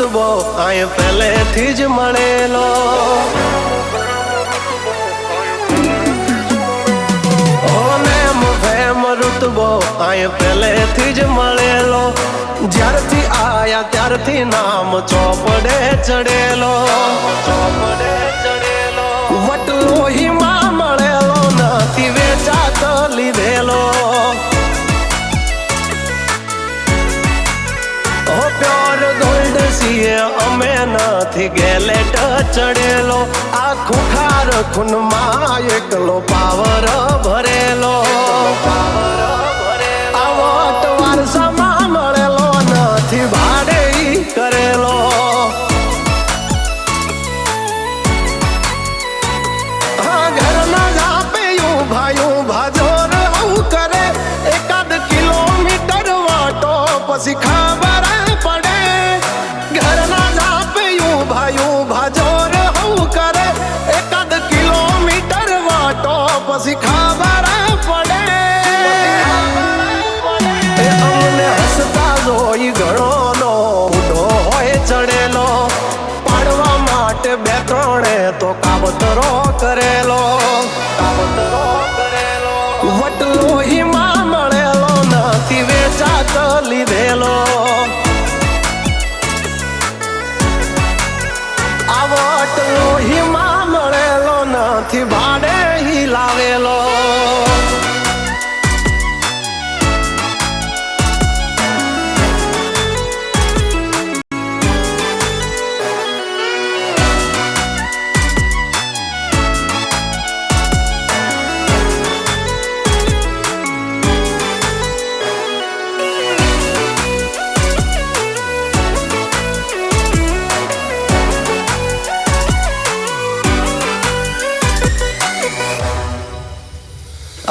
રુતબો આય પહેલેથી જ મળેલો। નેમ ફેમ રુતબો આય પહેલેથી જ મળેલો। જ્યારથી આયા ત્યારથી નામ ચોપડે ચડેલો। વટલોહીમાં મળેલો નથી વેચાત લીધેલો। પ્યોર ગોલ્ડ સીએ અમે નથી ગેલેટ ચડેલો। આ ખુખાર ખૂનમાં એકલો પાવર ભરેલો। આ વટ વારસામાં મળેલો નથી ભાડે કરેલો। ઘરના જાપે ભાયું ભાજોર આવું કરે। એકાદ કિલોમીટર વાટો પછી ખબર પડે। ઘરના જાપે ભાયું ભાજોર આવું કરે। એકાદ કિલોમીટર વાટો પછી ખબર પડે। અમને હસતા જોઈ ઘણોનો ઉડો હોય ચડેલો। પાડવા માટે બે ત્રણે તો કાવતરો કરેલો। વટલોહીમાં મળેલો નથી વેચાત લીધેલો। આ વટલોહીમાં મળેલો નથી ભાડે લાવેલો।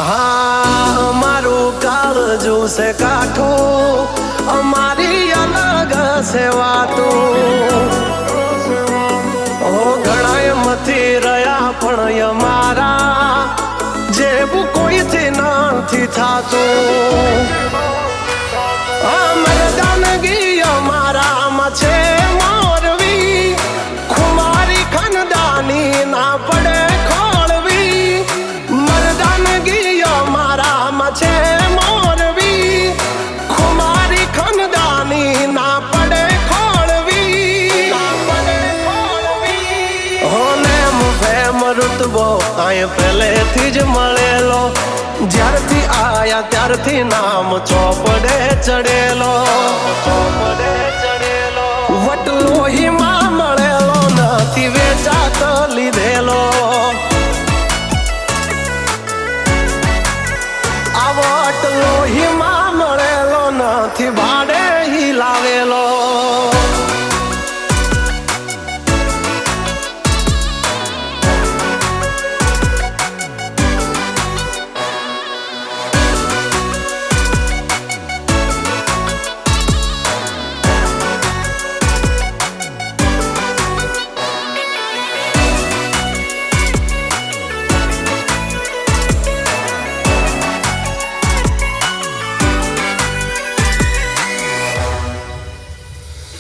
हाँ અમારું કાળજું છે કાઠું। અમારી અલગ છે વાતું। ઘણા મથી રહ્યા પણ અમારા જેવું કોઈથી નથી થાતું। મરદાનગી અમારામાં છે મોરવી। ખુમારી ખનદાની ના પડે ખોળવી। મરદાનગી અમારામાં છે મોરવી। ખુમારી ખનદાની ના પડે ખોળવી। નેમ ફેમ રુતબો આય પહેલેથી જ મળેલો। જ્યારથી આયા ત્યારથી નામ ચોપડે ચડેલો। વટલોહીમાં મળેલો નથી વેચાત લીધેલો। આ વટલોહીમાં મળેલો નથી ભાડે લાવેલો।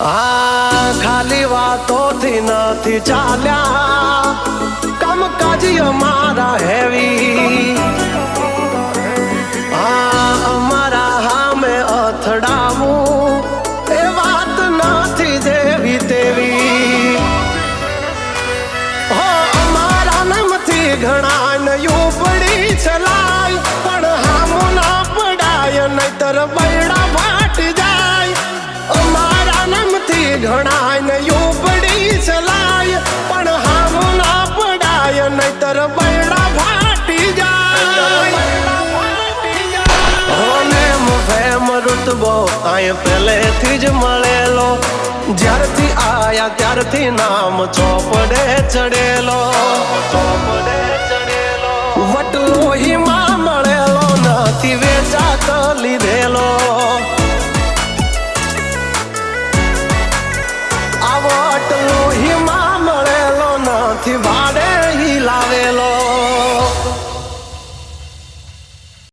આ ખાલી વાતોથી નથી ચાલ્યા। કામકાજી અમારા હેવી। અમારા હામે અથડાવું એ વાત નથી જેવી તેવી। અમારા નામથી ઘણા નયું પડી ચલાય। પણ હામો ના પડાય નહીતર બૈડા ફાટી જાય। અમારા નામથી ઘણા નયું પડી ચલાય। પણ હામો ના પડાય નહીતર બૈડા ફાટી જાય। નેમ ફેમ રુતબો આય પહેલેથી જ મળેલો। જ્યારથી આયા ત્યારથી નામ ચોપડે ચડેલો।